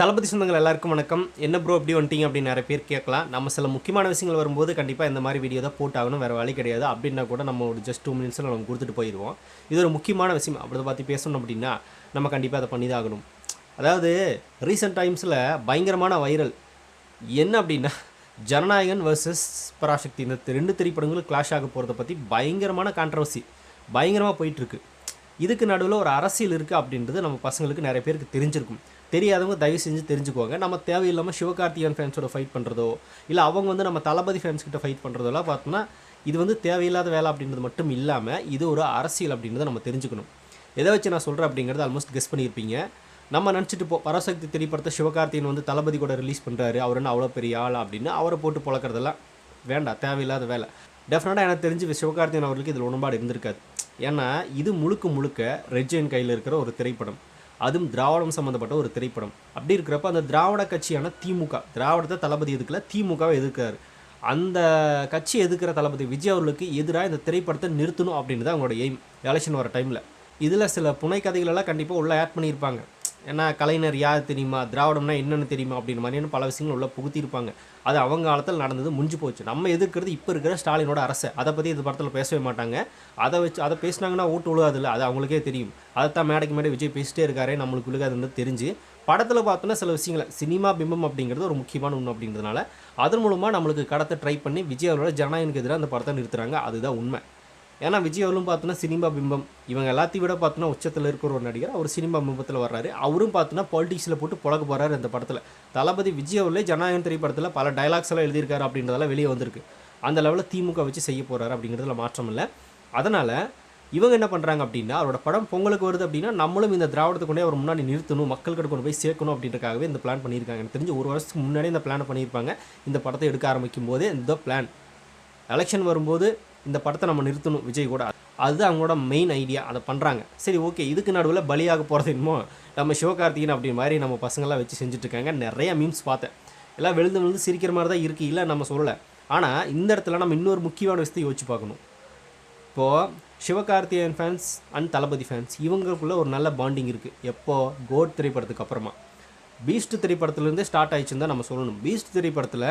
தளபதி சொந்தங்கள் எல்லாருக்கும் வணக்கம். என்ன ப்ரோ இப்படி வந்துட்டீங்க அப்படின்னு நிறைய பேர் கேட்கலாம். நம்ம சில முக்கியமான விஷயங்கள் வரும்போது கண்டிப்பாக இந்த மாதிரி வீடியோ தான் போட்டாகணும், வேறு வழி கிடையாது. அப்படின்னா கூட நம்ம ஒரு ஜஸ்ட் 2 மினிட்ஸில் நம்ம கொடுத்துட்டு போயிடுவோம். இது ஒரு முக்கியமான விஷயம். அப்படி பார்த்து பேசணும் அப்படின்னா நம்ம கண்டிப்பாக அதை பண்ணி தான் ஆகணும். அதாவது ரீசெண்ட் டைம்ஸில் பயங்கரமான வைரல் என்ன அப்படின்னா ஜனநாயகன் வர்சஸ் பராசக்தி, இந்த 2 திரைப்படங்களும் கிளாஷ் ஆக போகிறத பற்றி பயங்கரமான கான்ட்ரவர்சி பயங்கரமாக போயிட்டுருக்கு. இதுக்கு நடுவில் ஒரு அரசியல் இருக்குது அப்படின்றது நம்ம பசங்களுக்கு நிறைய பேருக்கு தெரிஞ்சிருக்கும். தெரியாதவங்க தயவு செஞ்சு தெரிஞ்சுக்குவாங்க. நம்ம தேவையில்லாமல் சிவகார்த்திகேயன் ஃபேன்ஸோட ஃபைட் பண்ணுறதோ இல்லை அவங்க நம்ம தளபதி ஃபேன்ஸ் கிட்ட ஃபைட் பண்ணுறதெல்லாம் பார்த்தோன்னா இது தேவையில்லாத வேலை அப்படின்றது மட்டும் இல்லாமல் இது ஒரு அரசியல் அப்படின்றத நம்ம தெரிஞ்சுக்கணும். எதை வச்சு நான் சொல்கிறேன் அப்படிங்கிறது ஆல்மோஸ்ட் கெஸ் பண்ணியிருப்பீங்க. நம்ம நினச்சிட்டு பராசக்தி திரைப்படத்தை சிவகார்த்திகேயன் தளபதி கூட ரிலீஸ் பண்ணுறாரு, அவர் என்ன அவ்வளோ பெரிய ஆள் அப்படின்னு அவரை போட்டு புழக்கிறதெல்லாம் வேண்டாம், தேவையில்லாத வேலை. டெஃபினட்டாக எனக்கு தெரிஞ்சு சிவகார்த்திகேயன் அவர்களுக்கு இதில் உடன்பாடு இருந்திருக்காது. ஏன்னா இது முழுக்க ரெட் ஜெயின் கையில் இருக்கிற ஒரு திரைப்படம், அதுவும் திராவிடம் சம்மந்தப்பட்ட ஒரு திரைப்படம். அப்படி இருக்கிறப்ப அந்த திராவிட கட்சியான திமுக, திராவிடத்தை தளபதி எதுக்கல, திமுகவை எதிர்க்கிறாரு. அந்த கட்சி எதிர்க்கிற தளபதி விஜய் அவர்களுக்கு எதிராக இந்த திரைப்படத்தை நிறுத்தணும் அப்படின்னு தான் அவங்களோட எய்ம். எலெக்ஷன் வர டைமில் இதில் சில புனை கதைகளெல்லாம் கண்டிப்பாக உள்ளே ஆட் பண்ணியிருப்பாங்க. ஏன்னா கலைஞர் யார் தெரியுமா, திராவிடம்னா என்னென்னு தெரியுமா அப்படின்னு மாதிரியான பல விஷயங்கள் உள்ளே புகுத்தியிருப்பாங்க. அது அவங்க காலத்தில் நடந்தது, முடிஞ்சு போச்சு. நம்ம எதிர்க்கிறது இப்போ இருக்கிற ஸ்டாலினோட அரசை. அதை பற்றி இந்த படத்தில் பேசவே மாட்டாங்க. அதை பேசினாங்கன்னா ஓட்டு விழுகாதில்ல, அது அவங்களுக்கே தெரியும். அதைத்தான் மேடைக்கு மேடை விஜய் பேசிட்டே இருக்காரே, நம்மளுக்கு விழுகாதுன்னு தெரிஞ்சு படத்தில் பார்த்தோன்னா சில விஷயங்களை சினிமா பிம்பம் அப்படிங்கிறது ஒரு முக்கியமான ஒன்று அப்படிங்கிறதுனால அதன் மூலமாக நம்மளுக்கு கடத்தை ட்ரை பண்ணி விஜய் அவரோட ஜனநாயகனுக்கு எதிராக அந்த படத்தை நிறுத்துறாங்க. அதுதான் உண்மை. ஏன்னா விஜய் அவரும் பார்த்தோன்னா சினிமா பிம்பம், இவங்க எல்லாத்தையும் விட பார்த்தோன்னா உச்சத்தில் இருக்கிற ஒரு நடிகர், அவர் சினிமா பிம்பத்தில் வர்றாரு. அவரும் பார்த்தோன்னா பாலிடிக்ஸில் போட்டு புழக்க போகிறாரு இந்த படத்தில். தளபதி விஜய் அவர்களே ஜனநாயகன் திரைப்படத்தில் பல டைலாக்ஸ் எல்லாம் எழுதியிருக்காரு அப்படின்றதெல்லாம் வெளியே வந்திருக்கு. அந்த லெவலில் திமுக வச்சு செய்ய போகிறாரு அப்படிங்கிறதுல மாற்றம் இல்லை. அதனால் இவங்க என்ன பண்ணுறாங்க அப்படின்னா, அவரோட படம் பொங்கலுக்கு வருது அப்படின்னா நம்மளும் இந்த திராவிடத்தை கொண்டே அவர் முன்னாடி நிறுத்தணும், மக்கள்கிட்ட கொண்டு போய் சேர்க்கணும் அப்படின்றக்காகவே இந்த பிளான் பண்ணியிருக்காங்க. எனக்கு தெரிஞ்சு 1 வருஷத்துக்கு முன்னாடியே இந்த பிளானை பண்ணியிருப்பாங்க. இந்த படத்தை எடுக்க ஆரம்பிக்கும் போதே இந்த பிளான், எலெக்ஷன் வரும்போது இந்த படத்தை நம்ம நிறுத்தணும் விஜய் கூட, அதுதான் அவங்களோட மெயின் ஐடியா. அதை பண்ணுறாங்க. சரி, ஓகே. இதுக்கு நடுவில் பலியாக போகிறது என்னமோ நம்ம சிவகார்த்திகேயன் அப்படி மாதிரி நம்ம பசங்களாம் வச்சு செஞ்சுட்ருக்காங்க. நிறையா மீம்ஸ் பார்த்தேன், எல்லாம் விழுந்து சிரிக்கிற மாதிரி தான் இருக்குது, இல்லை நம்ம சொல்லலை. ஆனால் இந்த இடத்துல நம்ம இன்னொரு முக்கியமான விஷயத்தை யோசிச்சு பார்க்கணும். இப்போது Sivakarthikeyan fans and Thalapathy fans இவங்களுக்குள்ளே ஒரு நல்ல பாண்டிங் இருக்குது. எப்போது கோட் திரைப்படத்துக்கு அப்புறமா பீஸ்ட் திரைப்படத்துலேருந்தே ஸ்டார்ட் ஆயிடுச்சுன்னு தான் நம்ம சொல்லணும். பீஸ்ட் திரைப்படத்தில்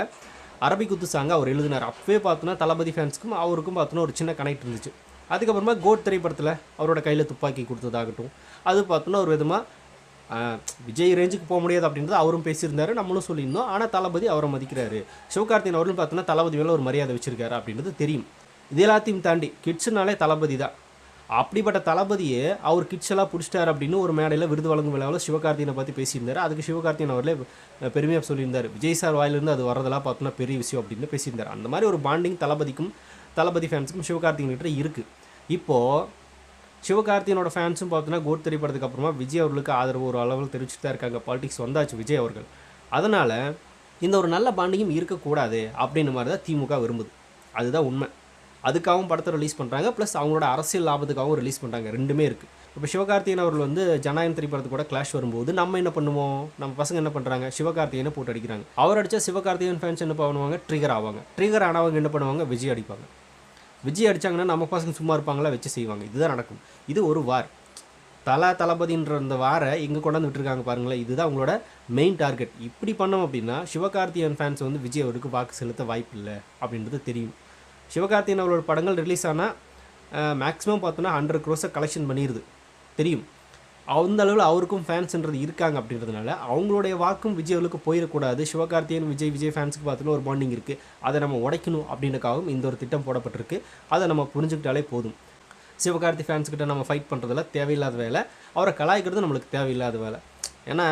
அரபிக்குத்து சாங்க அவர் எழுதினார். அப்பவே பார்த்தோன்னா தளபதி ஃபேன்ஸுக்கும் அவருக்கும் பார்த்தோன்னா ஒரு சின்ன கனெக்ட் இருந்துச்சு. அதுக்கப்புறமா கோட் திரைப்படத்தில் அவரோட கையில் துப்பாக்கி கொடுத்ததாகட்டும், அது பார்த்தோன்னா ஒரு விதமாக விஜய் ரேஞ்சுக்கு போக முடியாது அப்படின்றது அவரும் பேசியிருந்தார், நம்மளும் சொல்லியிருந்தோம். ஆனால் தளபதி அவரை மதிக்கிறாரு. சிவகார்த்திகேயன் அவர்களும் பார்த்தோன்னா தளபதி மேலே ஒரு மரியாதை வச்சிருக்காரு அப்படின்றது தெரியும். இது எல்லாத்தையும் தாண்டி கிட்ஸுனாலே தளபதி தான். அப்படிப்பட்ட தளபதியே அவர் கிட்ஸ் எல்லாம் பிடிச்சிட்டார் அப்படின்னு ஒரு மேடையில் விருது வழங்கும் விழாவில் சிவகார்த்திகேயனை பற்றி பேசியிருந்தார். அதுக்கு சிவகார்த்திகேயன் அவர்களே பெருமையாக சொல்லியிருந்தார், விஜய் சார் வாயிலிருந்து அது வரதெல்லாம் பார்த்தோன்னா பெரிய விஷயம் அப்படின்னு பேசியிருந்தார். அந்த மாதிரி ஒரு பாண்டிங் தளபதிக்கும் தளபதி ஃபேன்ஸுக்கும் சிவகார்த்திகேயன்கிட்ட இருக்குது. இப்போது சிவகார்த்திகேயனோட ஃபேன்ஸும் பார்த்தோன்னா கோட் திரைப்படத்துக்கு அப்புறமா விஜய் அவர்களுக்கு ஆதரவு ஒரு அளவில் தெரிவிச்சுட்டு தான் இருக்காங்க. பாலிடிக்ஸ் வந்தாச்சு விஜய் அவர்கள். அதனால் இந்த ஒரு நல்ல பாண்டிங்கும் இருக்கக்கூடாது அப்படின்னு மாதிரி தான் திமுக விரும்புது. அதுதான் உண்மை. அதுக்காகவும் படத்தை ரிலீஸ் பண்ணுறாங்க, ப்ளஸ் அவங்களோட அரசியல் லாபத்துக்காகவும் ரிலீஸ் பண்ணுறாங்க. ரெண்டுமே இருக்குது. இப்போ சிவகார்த்திகேயன் அவர்கள் ஜனநாயகன் திரைப்படத்து கூட கிளாஷ் வரும்போது நம்ம என்ன பண்ணுவோம், நம்ம பசங்க என்ன பண்ணுறாங்க, சிவகார்த்திகேயனை போட்டு அடிக்கிறாங்க. அவர் அடித்தா சிவகார்த்திகேயன் ஃபேன்ஸ் என்ன பண்ணுவாங்க, ட்ரிகர் ஆவாங்க. ட்ரிகர் ஆனவங்க என்ன பண்ணுவாங்க, விஜய் அடிப்பாங்க. விஜய் அடித்தாங்கன்னா நம்ம பசங்க சும்மா இருப்பாங்களா, வச்சு செய்வாங்க. இதுதான் நடக்கும். இது ஒரு வார். தளபதின்ற அந்த வாரை எங்கே கொண்டாந்து விட்டுருக்காங்க பாருங்களேன். இதுதான் அவங்களோட மெயின் டார்கெட். இப்படி பண்ணோம் அப்படின்னா சிவகார்த்திகேயன் ஃபேன்ஸ் விஜய் அவருக்கு வாக்கு செலுத்த வாய்ப்பு இல்லை அப்படின்றது தெரியும். சிவகார்த்திகேயன் அவரோட படங்கள் ரிலீஸ் ஆனால் மேக்ஸிமம் பார்த்தோன்னா 100 crores கலெக்ஷன் பண்ணிடுது தெரியும். அந்த அளவில் அவருக்கும் ஃபேன்ஸ்ன்றது இருக்காங்க அப்படின்றதுனால அவங்களுடைய வாக்கும் விஜய் அவர்களுக்கு போயிடக்கூடாது. சிவகார்த்திகேயன் விஜய் ஃபேன்ஸுக்கு பார்த்தோன்னா ஒரு பாண்டிங் இருக்குது, அதை நம்ம உடைக்கணும் அப்படின்றக்காகவும் இந்த ஒரு திட்டம் போடப்பட்டிருக்கு. அதை நம்ம புரிஞ்சுக்கிட்டாலே போதும். சிவகார்த்தி ஃபேன்ஸுக்கிட்ட நம்ம ஃபைட் பண்ணுறதுல தேவையில்லாத வேலை, அவரை கலாய்க்கிறது நம்மளுக்கு தேவையில்லாத வேலை. ஏன்னா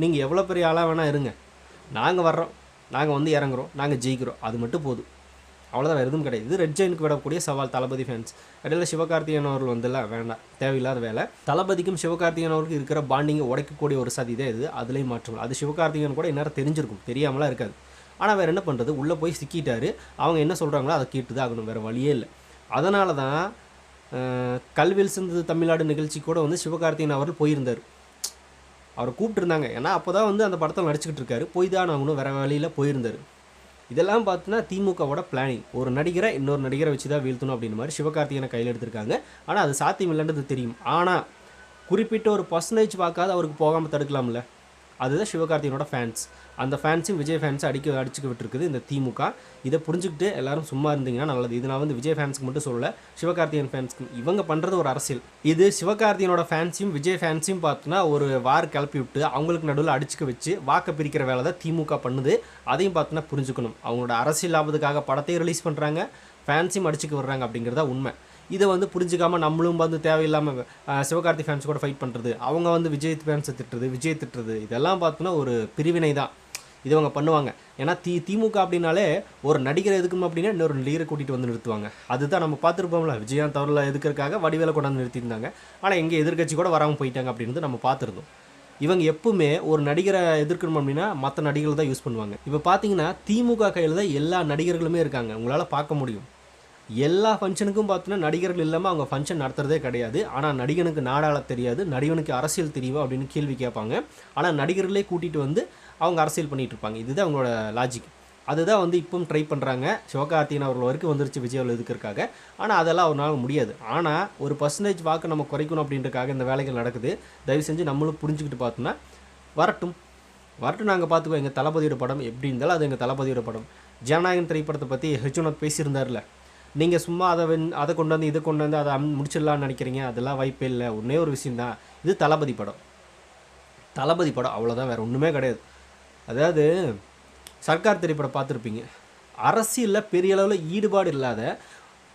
நீங்கள் எவ்வளோ பெரிய ஆளாக வேணால் இருங்க, நாங்கள் வர்றோம், நாங்கள் இறங்குறோம், நாங்கள் ஜெயிக்கிறோம், அது மட்டும் போதும். அவ்வளோதான், வேறு எதுவும் கிடையாது. இது ரெட் ஜெயினுக்கு விடக்கூடிய சவால் தளபதி ஃபேன்ஸ். இடையில சிவகார்த்திகேயன் அவர்கள் வேண்டாம், தேவையில்லாத வேலை. தளபதிக்கும் சிவகார்த்திகேயன் அவருக்கு இருக்கிற பாண்டிங்கை உடைக்கக்கூடிய ஒரு சதி தான் இது. அதுலேயும் மாற்றம். அது சிவகார்த்திகேயன் கூட இந்நேரம் தெரிஞ்சிருக்கும், தெரியாமலாம் இருக்காது. ஆனால் வேறு என்ன பண்ணுறது, உள்ளே போய் சிக்கிட்டாரு. அவங்க என்ன சொல்கிறாங்களோ அதை கேட்டு தான் ஆகணும், வேறு வழியே இல்லை. அதனால தான் கல்வியில் சிந்து தமிழ்நாடு நிகழ்ச்சி கூட சிவகார்த்திகேயன் அவர்கள் போயிருந்தார். அவரை கூப்பிட்டுருந்தாங்க. ஏன்னா அப்போ தான் அந்த படத்தில் நடிச்சுக்கிட்டு இருக்காரு, போய் தான் ஆகணும், வேறு வழியில் போயிருந்தார். இதெல்லாம் பார்த்தோன்னா திமுகவோட பிளானிங். ஒரு நடிகரை இன்னொரு நடிகரை வச்சு தான் வீழ்த்தணும் அப்படின்னு மாதிரி சிவகார்த்திகேயனை கையில் எடுத்திருக்காங்க. ஆனால் அது சாத்தியம் இல்லைன்றது தெரியும். ஆனால் குறிப்பிட்ட ஒரு பர்சன்டேஜ் பார்க்காத அவருக்கு போகாமல் தடுக்கலாம்ல. அதுதான் சிவகார்த்திகேயனோட ஃபேன்ஸ். அந்த ஃபேன்ஸையும் விஜய் ஃபேன்ஸை அடிச்சுக்க விட்டுருக்குது இந்த திமுக. இதை புரிஞ்சுக்கிட்டு எல்லாரும் சும்மா இருந்தீங்கன்னா நல்லது. இது நான் வந்து விஜய் ஃபேன்ஸுக்கு மட்டும் சொல்லல, சிவகார்த்திகேயன் ஃபேன்ஸுக்கு. இவங்க பண்ணுறது ஒரு அரசியல். இது சிவகார்த்திகேயனோட ஃபேன்ஸையும் விஜய் ஃபேன்ஸையும் பார்த்தோன்னா ஒரு வார் கிளப்பி விட்டு அவங்களுக்கு நடுவில் அடிச்சுக்க வச்சு வாக்க பிரிக்கிற வேலை தான் திமுக பண்ணுது. அதையும் பார்த்தோன்னா புரிஞ்சுக்கணும். அவங்களோட அரசியல் லாபத்துக்காக படத்தையும் ரிலீஸ் பண்ணுறாங்க, ஃபேன்ஸையும் அடிச்சுக்க விடுறாங்க அப்படிங்கிறதா உண்மை. இதை வந்து புரிஞ்சுக்காமல் நம்மளும் வந்து தேவையில்லாமல் சிவகார்த்தி ஃபேன்ஸ் கூட ஃபைட் பண்ணுறது, அவங்க வந்து விஜய் ஃபேன்ஸை திட்டுறது, இதெல்லாம் பார்த்தோன்னா ஒரு பிரிவினை தான். இது அவங்க பண்ணுவாங்க. ஏன்னா திமுக அப்படின்னாலே ஒரு நடிகரை எதுக்கணும் அப்படின்னா இன்னொரு நடிகரை கூட்டிகிட்டு வந்து நிறுத்துவாங்க. அதுதான் நம்ம பார்த்துருப்போம்ல, விஜயகாந்த் அவரில் எதுக்கிறதுக்காக வடிவேலை கொண்டாந்து நிறுத்தியிருந்தாங்க. ஆனால் எங்கே எதிர்கட்சி கூட வராமல் போயிட்டாங்க அப்படின்றது நம்ம பார்த்துருந்தோம். இவங்க எப்பவுமே ஒரு நடிகரை எதிர்க்கணும் அப்படின்னா மற்ற நடிகர்கள் தான் யூஸ் பண்ணுவாங்க. இப்போ பார்த்தீங்கன்னா திமுக கையில் தான் எல்லா நடிகர்களுமே இருக்காங்க. உங்களால் பார்க்க முடியும். எல்லா ஃபங்க்ஷனுக்கும் பார்த்தீங்கன்னா நடிகர்கள் இல்லாமல் அவங்க ஃபங்க்ஷன் நடத்துறதே கிடையாது. ஆனால் நடிகனுக்கு நாடாள தெரியாது, நடிகனுக்கு அரசியல் தெரியுமா அப்படின்னு கேள்வி கேட்பாங்க. ஆனால் நடிகர்களே கூட்டிகிட்டு வந்து அவங்க அரசியல் பண்ணிகிட்டு இருப்பாங்க. இதுதான் அவங்களோட லாஜிக். அதுதான் வந்து இப்பவும் ட்ரை பண்ணுறாங்க. சிவகார்த்திகேயன் அவர்கள் வரைக்கும் வந்துருச்சு விஜயாவில் எதுக்கிறதுக்காக. ஆனால் அதெல்லாம் அவரால் முடியாது. ஆனால் ஒரு பர்சன்டேஜ் வாக்கு நம்ம குறைக்கணும் அப்படின்றக்காக இந்த வேலைகள் நடக்குது. தயவு செஞ்சு நம்மளும் புரிஞ்சுக்கிட்டு பார்த்தோன்னா வரட்டும் நாங்கள் பார்த்துக்குவோம். எங்கள் தளபதியோட படம் எப்படி இருந்தாலும் அது எங்கள் தளபதியோட படம். ஜனநாயகன் திரைப்படத்தை பற்றி ஹெச்ஓநாத் பேசியிருந்தார்ல, நீங்கள் சும்மா அதை கொண்டு வந்து இதை கொண்டு வந்து அதை முடிச்சிடலான்னு நினைக்கிறீங்க. அதெல்லாம் வாய்ப்பே இல்லை. ஒன்றே ஒரு விஷயந்தான், இது தளபதி படம் அவ்வளோதான், வேறு ஒன்றுமே கிடையாது. அதாவது சர்க்கார் திரைப்படம் பார்த்துருப்பீங்க. அரசியலில் பெரிய அளவில் ஈடுபாடு இல்லாத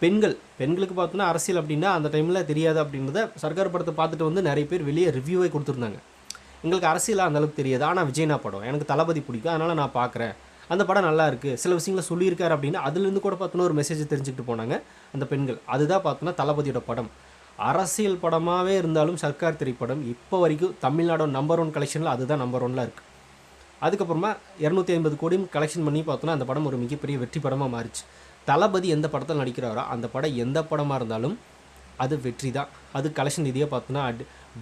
பெண்களுக்கு பார்த்தோன்னா அரசியல் அப்படின்னா அந்த டைமில் தெரியாது அப்படின்றத சர்க்கார் படத்தை பார்த்துட்டு வந்து நிறைய பேர் வெளியே ரிவ்யூவே கொடுத்துருந்தாங்க. எங்களுக்கு அரசியலாக அந்தளவுக்கு தெரியாது, ஆனால் விஜய்னா படம் எனக்கு தளபதி பிடிக்கும், அதனால் நான் பார்க்குறேன், அந்த படம் நல்லா இருக்குது, சில விஷயங்களை சொல்லியிருக்காரு அப்படின்னு அதுலேருந்து கூட பார்த்தோன்னா ஒரு மெசேஜ் தெரிஞ்சுக்கிட்டு போனாங்க அந்த பெண்கள். அதுதான் பார்த்தோன்னா தளபதியோட படம். அரசியல் படமாகவே இருந்தாலும் சர்க்கார் திரைப்படம் இப்போ வரைக்கும் தமிழ்நாடோட நம்பர் 1 கலெக்ஷனில் அதுதான் நம்பர் 1ல் இருக்குது. அதுக்கப்புறமா 250 கோடியும் கலெக்ஷன் பண்ணி பார்த்தோன்னா அந்த படம் ஒரு மிகப்பெரிய வெற்றி படமாக மாறிச்சு. தளபதி எந்த படத்தில் நடிக்கிறாரோ அந்த படம் எந்த படமாக இருந்தாலும் அது வெற்றி தான். அது கலெக்ஷன் ரீதியாக பார்த்தோன்னா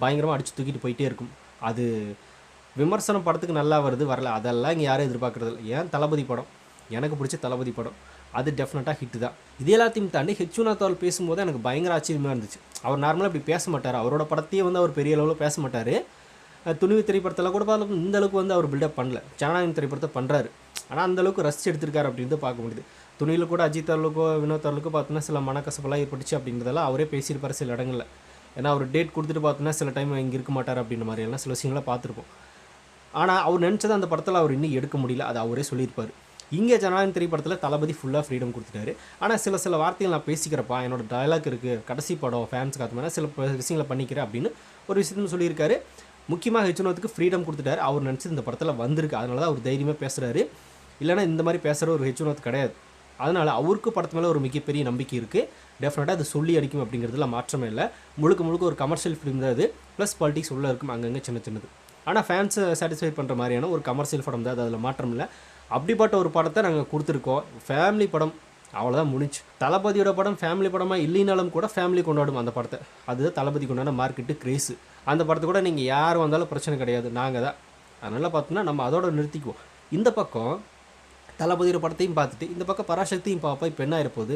பயங்கரமாக அடித்து தூக்கிட்டு போயிட்டே இருக்கும். அது விமர்சனம் படத்துக்கு நல்லா வருது வரல அதெல்லாம் இங்கே யாரும் எதிர்பார்க்குறது இல்லை. ஏன் தளபதி படம் எனக்கு பிடிச்ச தளபதி படம், அது டெஃபினட்டாக ஹிட்டு தான். இது எல்லாத்தையும் தாண்டி ஹெச்ஓநாத் அவர்கள் பேசும்போது எனக்கு பயங்கர ஆச்சரியமாக இருந்துச்சு. அவர் நார்மலாக இப்படி பேச மாட்டார். அவரோட படத்தையே வந்து அவர் பெரிய அளவில் பேச மாட்டார். துணிவு திரைப்படத்தில் கூட பார்த்து இந்த அளவுக்கு வந்து அவர் பில்டப் பண்ணல. ஜனநாயகம் திரைப்படத்தை பண்ணுறாரு, ஆனால் அந்தளவுக்கு ரசித்து எடுத்திருக்காரு அப்படின்றது பார்க்க முடியுது. துணியில் கூட அஜித் அவர்களுக்கோ வினோத் அவர்களுக்கோ பார்த்தோன்னா சில மனக்கசப்பெல்லாம் ஏற்பட்டுச்சு அப்படின்றதெல்லாம் அவரே பேசியிருப்பார் சில இடங்களில். ஏன்னா அவர் டேட் கொடுத்துட்டு பார்த்தோன்னா சில டைம் இங்கே இருக்க மாட்டார் அப்படின்ற மாதிரியெல்லாம் சில விஷயங்களை பார்த்துருப்போம். ஆனால் அவர் நினச்சது அந்த படத்தில் அவர் இன்னும் எடுக்க முடியல, அது அவரே சொல்லியிருப்பார். இங்கே ஜனநாயகம் திரைப்படத்தில் தளபதி ஃபுல்லாக ஃப்ரீடம் கொடுத்துட்டாரு. ஆனால் சில வார்த்தைகள் நான் பேசிக்கிறப்பா, என்னோட டயலாக் இருக்குது, கடைசி படம் ஃபேன்ஸுக்கு அது மாதிரி சில விஷயங்களை பண்ணிக்கிறேன் அப்படின்னு ஒரு விஷயத்தையும் சொல்லியிருக்காரு. முக்கியமாக ஹெச்ஓநாத்துக்கு ஃப்ரீடம் கொடுத்துட்டாரு. அவர் நினச்சது இந்த படத்தில் வந்திருக்கு, அதனால தான் அவர் தைரியமாக பேசுகிறாரு. இல்லைனா இந்த மாதிரி பேசுகிற ஒரு ஹெச்ஓநாத் கிடையாது. அதனால் அவருக்கு படத்து மேலே ஒரு மிகப்பெரிய நம்பிக்கை இருக்குது. டெஃபினட்டாக அது சொல்லி அடிக்கும் அப்படிங்கிறதுல மாற்றமே இல்லை. முழுக்க ஒரு கமர்ஷியல் ஃபிலிம் தான் அது. ப்ளஸ் பாலிட்டிக்ஸ் உள்ளே இருக்கும் அங்கங்கே சின்னது. ஆனால் ஃபேன்ஸை சாட்டிஸ்ஃபை பண்ணுற மாதிரியான ஒரு கமர்ஷியல் படம் தான் அது, அதில் மாற்றம் இல்லை. அப்படிப்பட்ட ஒரு படத்தை நாங்கள் கொடுத்துருக்கோம். ஃபேமிலி படம், அவ்வளோதான் முடிஞ்சு. தளபதியோட படம் ஃபேமிலி படமாக இல்லைனாலும் கூட ஃபேமிலி கொண்டாடும் அந்த படத்தை. அதுதான் தளபதி கொண்டாட மார்க்கெட்டு கிரேஸு. அந்த படத்தை கூட நீங்கள் யார் வந்தாலும் பிரச்சனை கிடையாது, நாங்கள் தான். அதனால் பார்த்தோன்னா நம்ம அதோட நிறுத்திக்குவோம். இந்த பக்கம் தளபதியோட படத்தையும் பார்த்துட்டு இந்த பக்கம் பராசக்தியும் பார்ப்போம். இப்போ என்ன ஆயிருப்போகுது,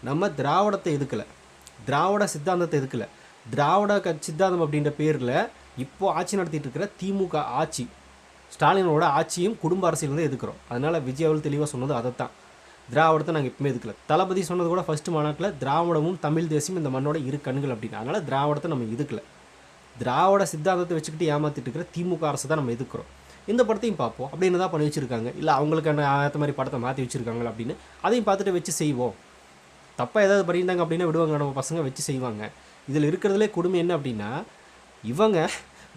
நம்ம திராவிடத்தை எதுக்கலை, திராவிட சித்தாந்தத்தை எதுக்கலை, திராவிட சித்தாந்தம் அப்படின்ற பேரில் இப்போது ஆட்சி நடத்திட்டு இருக்கிற திமுக ஆட்சி, ஸ்டாலினோட ஆட்சியும் குடும்ப அரசியல் வந்து எதுக்குறோம். அதனால் விஜய் அவர்கள் தெளிவாக சொன்னது அதைத்தான். திராவிடத்தை நாங்கள் எப்பவுமே எதுக்கல. தளபதி சொன்னது கூட ஃபஸ்ட்டு மாநாட்டில் திராவிடமும் தமிழ் தேசியம் இந்த மண்ணோட இரு கண்கள் அப்படின்னு. அதனால் திராவிடத்தை நம்ம எதுக்கல. திராவிட சித்தாந்தத்தை வச்சுக்கிட்டு ஏமாற்றிட்டு இருக்கிற திமுக அரசு தான் நம்ம எதுக்குறோம். இந்த படத்தையும் பார்ப்போம் அப்படின்னு தான் பண்ணி வச்சுருக்காங்க. இல்லை அவங்களுக்கு ஏற்ற மாதிரி படத்தை மாற்றி வச்சுருக்காங்களா அப்படின்னு அதையும் பார்த்துட்டு வச்சு செய்வோம். தப்பாக ஏதாவது பண்ணியிருந்தாங்க அப்படின்னா விடுவாங்க, நம்ம பசங்க வச்சு செய்வாங்க. இதில் இருக்கிறதுலே கொடுமை என்ன அப்படின்னா, இவங்க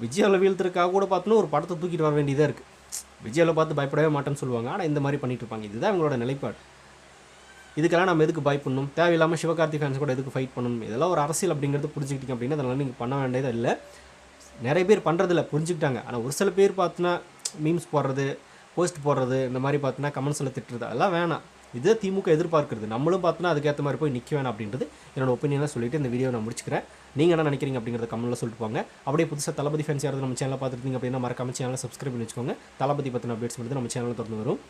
விஜயாவில் வீழ்த்துறதுக்காக கூட பார்த்தோன்னா ஒரு படத்தை தூக்கிட்டு வர வேண்டியதாக இருக்குது. விஜயாவில் பார்த்து பயப்படவே மாட்டேன்னு சொல்லுவாங்க, ஆனால் இந்த மாதிரி பண்ணிட்டு இருப்பாங்க. இதுதான் இவங்களோட நிலைப்பாடு. இதுக்கெல்லாம் நம்ம எதுக்கு பயப்படணும், தேவையில்லாமல் சிவகார்த்தி ஃபேன்ஸ் கூட எதுக்கு ஃபைட் பண்ணணும். இதெல்லாம் ஒரு அரசியல் அப்படிங்கிறது புரிஞ்சுக்கிட்டீங்க அப்படின்னா அதெல்லாம் நீங்கள் பண்ண வேண்டியதாக இல்லை. நிறைய பேர் பண்ணுறதில்ல, புரிஞ்சுக்கிட்டாங்க. ஆனால் ஒரு சில பேர் பார்த்தோன்னா மீம்ஸ் போடுறது, போஸ்ட் போடுறது, இந்த மாதிரி பார்த்தோன்னா கமெண்ட்ஸில் திட்டுறது, அதெல்லாம் வேணாம். இது திமுக எதிர்பார்க்கிறது. நம்மளும் பார்த்தோன்னா அதுக்கேற்ற மாதிரி போய் நிற்க வேணாம் அப்படின்றது என்னோட ஒப்பீனியனாக சொல்லிவிட்டு இந்த வீடியோ நான் முடிச்சுக்கிறேன். நீங்கள் என்ன நினைக்கிறீங்க அப்படிங்கிறத கமெண்ட்டில் சொல்லிட்டு போங்க. அப்படியே புதுசாக தளபதி ஃபேன்ஸ் யாராவது நம்ம சேனலில் பார்த்துருந்தீங்க அப்படின்னா மறக்காம சேனலை சப்ஸ்கிரைப் பண்ணி வச்சுக்கோங்க. தளபதி பற்றின அப்டேட்ஸ் மட்டும் நம்ம சேனலில் தொடர்ந்து வரும்.